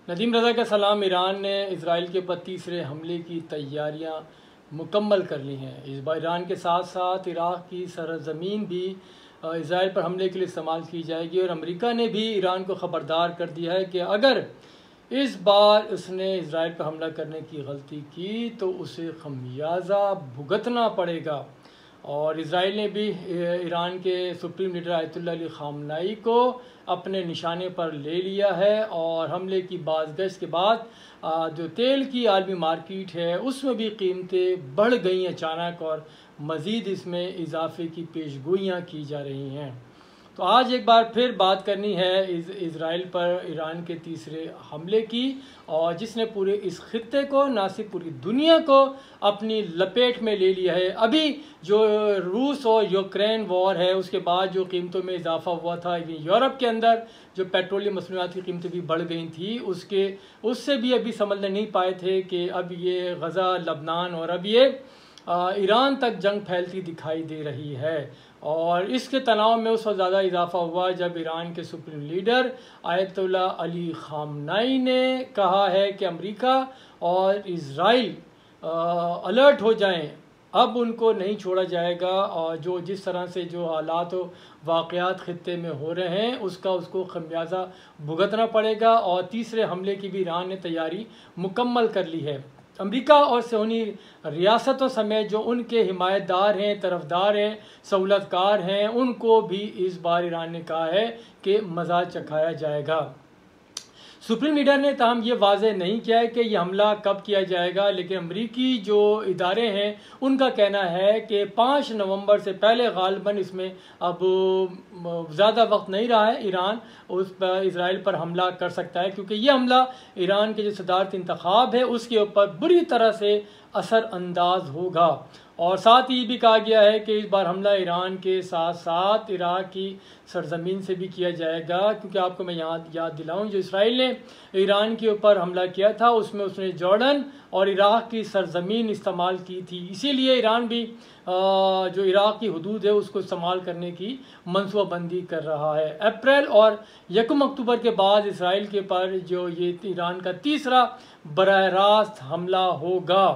नदीम रज़ा का सलाम। ईरान ने इसराइल के ऊपर तीसरे हमले की तैयारियां मुकम्मल कर ली हैं। इस बार ईरान के साथ साथ इराक़ की सरज़मीन भी इसराइल पर हमले के लिए इस्तेमाल की जाएगी और अमेरिका ने भी ईरान को ख़बरदार कर दिया है कि अगर इस बार उसने इसराइल पर हमला करने की गलती की तो उसे खमियाजा भुगतना पड़ेगा। और इसराइल ने भी ईरान के सुप्रीम लीडर आयतुल्लाह अली ख़ामनेई को अपने निशाने पर ले लिया है और हमले की बाज़गश्त के बाद जो तेल की आलमी मार्केट है उसमें भी कीमतें बढ़ गई अचानक और मज़ीद इसमें इजाफे की पेशगोइयाँ की जा रही हैं। तो आज एक बार फिर बात करनी है इसराइल पर ईरान के तीसरे हमले की, और जिसने पूरे इस खित्ते को ना सिर्फ पूरी दुनिया को अपनी लपेट में ले लिया है। अभी जो रूस और यूक्रेन वॉर है उसके बाद जो कीमतों में इजाफा हुआ था, यूरोप के अंदर जो पेट्रोलियम मसनूआत की कीमतें भी बढ़ गई थी, उससे भी अभी समझ नहीं पाए थे कि अब ये गज़ा, लबनान और अब ये ईरान तक जंग फैलती दिखाई दे रही है। और इसके तनाव में उस वक्त ज़्यादा इजाफा हुआ जब ईरान के सुप्रीम लीडर आयतुल्लाह अली ख़ामनेई ने कहा है कि अमेरिका और इसराइल अलर्ट हो जाएं, अब उनको नहीं छोड़ा जाएगा और जिस तरह से जो हालात वाक़यात ख़ित्ते में हो रहे हैं उसको खमियाजा भुगतना पड़ेगा। और तीसरे हमले की भी ईरान ने तैयारी मुकम्मल कर ली है। अमेरिका और सऊदी रियासतों समेत जो उनके हिमायतदार हैं, तरफदार हैं, सहूलतकार हैं, उनको भी इस बार ईरान ने कहा है कि मज़ा चखाया जाएगा। सुप्रीम लीडर ने ताहम ये वाज़े नहीं किया है कि यह हमला कब किया जाएगा, लेकिन अमरीकी जो इदारे हैं उनका कहना है कि 5 नवंबर से पहले गालिबन इसमें अब ज़्यादा वक्त नहीं रहा है, ईरान उस पर इसराइल पर हमला कर सकता है, क्योंकि ये हमला ईरान के जो सदारती इंतखाब है उसके ऊपर बुरी तरह से असरअंदाज होगा। और साथ ही भी कहा गया है कि इस बार हमला ईरान के साथ साथ इराक़ की सरजमीन से भी किया जाएगा, क्योंकि आपको मैं याद दिलाऊं, जो इसराइल ने ईरान के ऊपर हमला किया था उसमें उसने जॉर्डन और इराक़ की सरजमीन इस्तेमाल की थी। इसीलिए ईरान भी जो इराक़ की हदूद है उसको इस्तेमाल करने की मनसूबाबंदी कर रहा है। अप्रैल और 1 अक्टूबर के बाद इसराइल के पर जो ये ईरान का तीसरा बराह रास्त हमला होगा।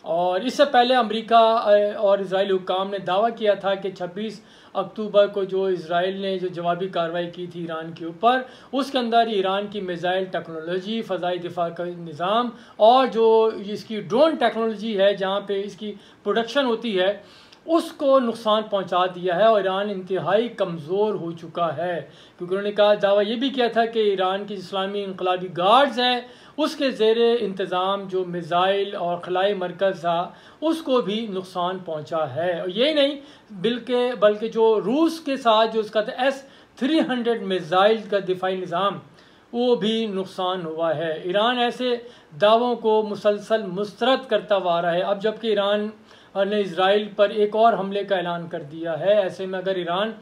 और इससे पहले अमेरिका और इजरायली हुक्काम ने दावा किया था कि 26 अक्टूबर को जो इसराइल ने जो जवाबी कार्रवाई की थी ईरान के ऊपर, उसके अंदर ईरान की मिसाइल टेक्नोलॉजी, फ़ज़ाई दिफा का निज़ाम और जो इसकी ड्रोन टेक्नोलॉजी है जहाँ पे इसकी प्रोडक्शन होती है उसको नुकसान पहुंचा दिया है और ईरान इंतहाई कमज़ोर हो चुका है। क्योंकि उन्होंने कहा, दावा ये भी किया था कि ईरान की इस्लामी इनकलाबी गार्ड्स हैं उसके ज़ेरे इंतज़ाम जो मिसाइल और खलाई मरकज़ था उसको भी नुकसान पहुंचा है। और यही नहीं बल्कि जो रूस के साथ जो उसका S-300 मिसाइल का दिफाई निज़ाम वो भी नुकसान हुआ है। ईरान ऐसे दावों को मुसलसल मुस्तरद करता हुआ आ रहा है। अब जबकि ईरान ने इसराइल पर एक और हमले का ऐलान कर दिया है, ऐसे में अगर ईरान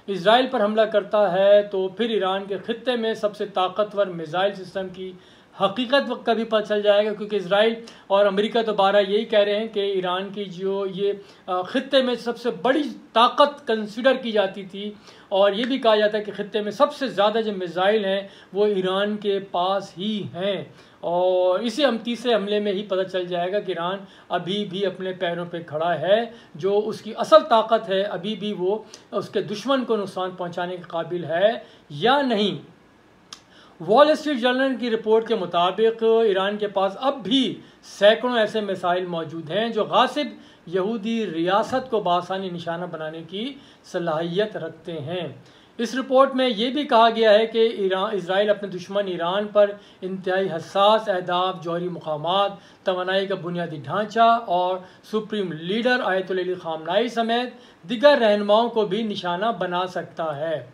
इसराइल पर हमला करता है तो फिर ईरान के खित्ते में सबसे ताकतवर मिसाइल सिस्टम की हकीकत का भी पता चल जाएगा। क्योंकि इसराइल और अमेरिका तो बारह यही कह रहे हैं कि ईरान की जो ये खित्ते में सबसे बड़ी ताकत कंसिडर की जाती थी, और ये भी कहा जाता है कि खित्ते में सबसे ज़्यादा जो मिसाइल हैं वो ईरान के पास ही हैं। और इसे हम तीसरे हमले में ही पता चल जाएगा कि ईरान अभी भी अपने पैरों पे खड़ा है, जो उसकी असल ताकत है अभी भी वो उसके दुश्मन को नुकसान पहुंचाने के काबिल है या नहीं। वॉल स्ट्रीट जर्नल की रिपोर्ट के मुताबिक ईरान के पास अब भी सैकड़ों ऐसे मिसाइल मौजूद हैं जो गासिब यहूदी रियासत को बासानी निशाना बनाने की सलाहियत रखते हैं। इस रिपोर्ट में ये भी कहा गया है कि इसराइल अपने दुश्मन ईरान पर इंतहाई हसास अहदाफ, जौहरी मुकामात, तवानाई का बुनियादी ढांचा और सुप्रीम लीडर आयतुल्लाह अली ख़ामनेई समेत दिगर रहनुमाओं को भी निशाना बना सकता है।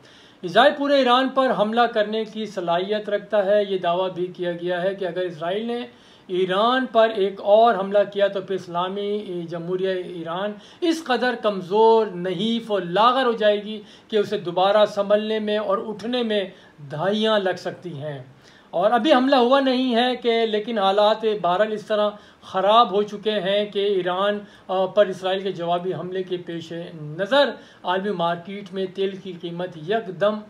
इसराइल पूरे ईरान पर हमला करने की सलाहियत रखता है। ये दावा भी किया गया है कि अगर इसराइल ने ईरान पर एक और हमला किया तो फिर इस्लामी जमहूरिया ईरान इस कदर कमज़ोर, नहीफ और लागर हो जाएगी कि उसे दोबारा संभलने में और उठने में दहाइयाँ लग सकती हैं। और अभी हमला हुआ नहीं है लेकिन हालात बहरहाल इस तरह ख़राब हो चुके हैं कि ईरान पर इसराइल के जवाबी हमले के पेश नज़र आलमी मार्केट में तेल की कीमत यकदम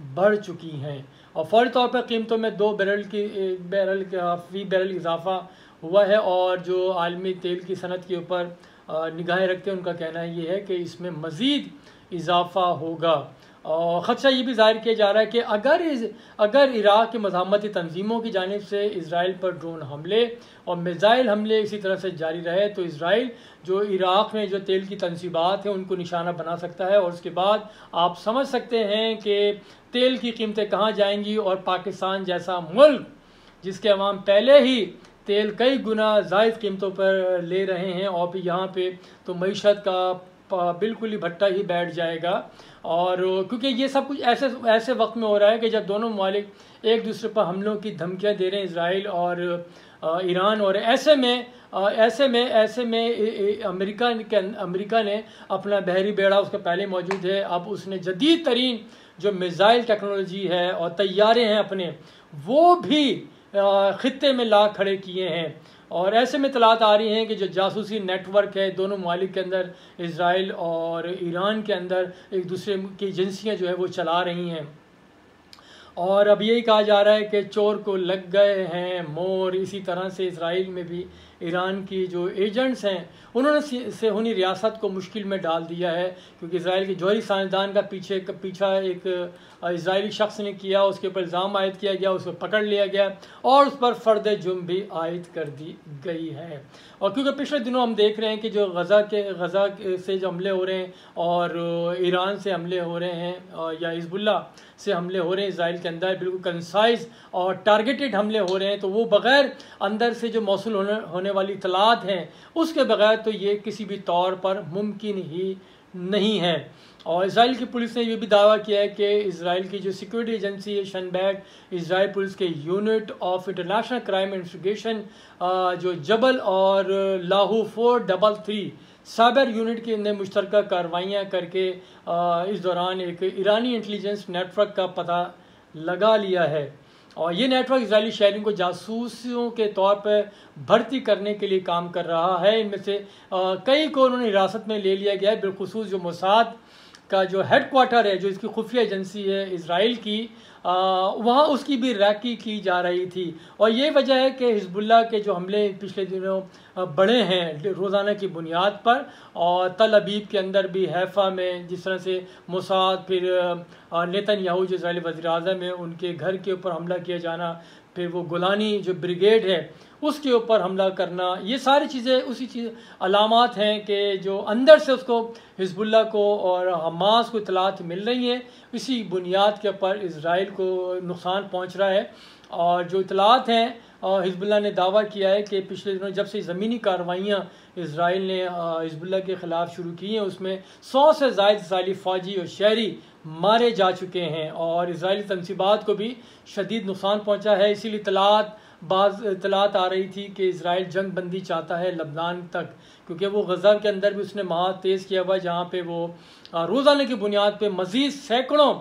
बढ़ चुकी हैं। और फौरी तौर पर कीमतों में 2 फी बैरल इजाफा हुआ है। और जो आलमी तेल की सनत के ऊपर निगाहें रखते हैं उनका कहना ये है कि इसमें मज़ीद इजाफा होगा। और ख़दशा ये भी ज़ाहिर किया जा रहा है कि अगर इराक़ की मज़ाहमती तंजीमों की जानिब से इसराइल पर ड्रोन हमले और मिज़ाइल हमले इसी तरह से जारी रहे तो इसराइल जो इराक़ में जो तेल की तनसीबात हैं उनको निशाना बना सकता है। और उसके बाद आप समझ सकते हैं कि तेल की कीमतें कहाँ जाएंगी। और पाकिस्तान जैसा मुल्क जिसके अवाम पहले ही तेल कई गुना ज़ायद कीमतों पर ले रहे हैं और फिर यहाँ पे तो मईशत का बिल्कुल ही भट्टा ही बैठ जाएगा। और क्योंकि ये सब कुछ ऐसे वक्त में हो रहा है कि जब दोनों ममालिक एक दूसरे पर हमलों की धमकियाँ दे रहे हैं, इसराइल और ईरान। और ऐसे में अमेरिका ने अपना बहरी बेड़ा उसका पहले मौजूद है। अब उसने जदीद तरीन जो मिज़ाइल टेक्नोलॉजी है और तैयारे हैं अपने वो भी ख़ित्ते में ला खड़े किए हैं। और ऐसे में इत्तलात आ रही हैं कि जो जासूसी नेटवर्क है दोनों ममालिक के अंदर, इसराइल और ईरान के अंदर एक दूसरे की एजेंसियां जो है वो चला रही हैं। और अब यही कहा जा रहा है कि चोर को लग गए हैं मोर। इसी तरह से इसराइल में भी ईरान की जो एजेंट्स हैं उन्होंने सेहूनी रियासत को मुश्किल में डाल दिया है। क्योंकि इसराइल के जौहरी साइंसदान का पीछा एक इजरायली शख्स ने किया, उसके ऊपर इल्ज़ाम आयद किया गया, उसको पकड़ लिया गया और उस पर फ़र्द जुर्म भी आयद कर दी गई है। और क्योंकि पिछले दिनों हम देख रहे हैं कि जो गज़ा से जो हमले हो रहे हैं और ईरान से हमले हो रहे हैं या हिज़्बुल्लाह से हमले हो रहे हैं इसराइल के अंदर, बिल्कुल कंसाइज और टारगेटेड हमले हो रहे हैं, तो वो बग़ैर अंदर से जो मौसूल होने वाली इत्तलात हैं उसके बग़ैर तो ये किसी भी तौर पर मुमकिन ही नहीं है। और इसराइल की पुलिस ने ये भी दावा किया है कि इसराइल की जो सिक्योरिटी एजेंसी है शनबैग, इसराइल पुलिस के unit of international crime investigation जो जबल और लाहू 433 साइबर यूनिट के ने मुश्तरका कार्रवाइयाँ करके इस दौरान एक ईरानी इंटेलिजेंस नेटवर्क का पता लगा लिया है। और ये नेटवर्क इजरायली शहरियों को जासूसों के तौर पर भर्ती करने के लिए काम कर रहा है। इनमें से कई को उन्होंने हिरासत में ले लिया गया है। बिलखुसूस जो मोसाद का जो हेडक्वार्टर है, जो इसकी खुफिया एजेंसी है इसराइल की, वहाँ उसकी भी रैकी की जा रही थी। और ये वजह है कि हिज़्बुल्लाह के जो हमले पिछले दिनों बढ़े हैं रोज़ाना की बुनियाद पर। और तल अबीब के अंदर भी, हैफ़ा में जिस तरह से मोसाद, फिर नेतन्याहू जो इजरायली वज़ीर-ए-आज़म है उनके घर के ऊपर हमला किया जाना, फिर वो गोलानी जो ब्रिगेड है उसके ऊपर हमला करना, ये सारी चीज़ें उसी चीज़ अलामात हैं कि जो अंदर से उसको हिज़्बुल्लाह को और हमास को इत्तलात मिल रही हैं, इसी बुनियाद के ऊपर इसराइल को नुकसान पहुंच रहा है। और जो इत्तलात हैं हिज़्बुल्लाह ने दावा किया है कि पिछले दिनों जब से ज़मीनी कार्रवाइयाँ इसराइल ने हिज़्बुल्लाह के ख़िलाफ़ शुरू की हैं उसमें 100 से ज़ायद इसराइली फ़ौजी और शहरी मारे जा चुके हैं और इसराइली तनसीबात को भी शदीद नुकसान पहुँचा है। इसीलिए इत्तलात आ रही थी कि इसराइल जंग बंदी चाहता है लबनान तक, क्योंकि वो गज़ा के अंदर भी उसने महाद तेज़ किया हुआ जहाँ पे वो रोज़ाना की बुनियाद पे मज़ीद सैकड़ों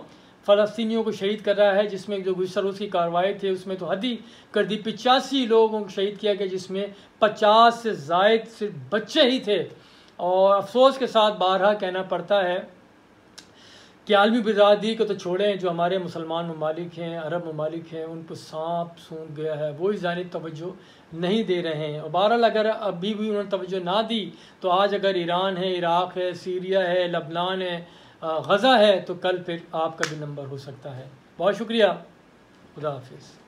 फ़लस्तीनियों को शहीद कर रहा है। जिसमें जो गुज़श्ता रोज़ की कार्रवाई थी उसमें तो हद ही कर दी, 85 लोगों को शहीद किया गया, जिसमें 50 से ज़ायद सिर्फ बच्चे ही थे। और अफसोस के साथ बारहा कहना पड़ता है कि आलमी बिरादरी को तो छोड़ें, जो हमारे मुसलमान ममालिक हैं, अरब ममालिक हैं, उन पर सांप सूंघ गया है, वो इस जानिब तवज्जो नहीं दे रहे हैं। और बहरहाल अगर अभी भी उन्होंने तवज्जो ना दी तो आज अगर ईरान है, इराक़ है, सीरिया है, लबनान है, गज़ा है, तो कल फिर आपका भी नंबर हो सकता है। बहुत शुक्रिया, खुदा हाफिज़।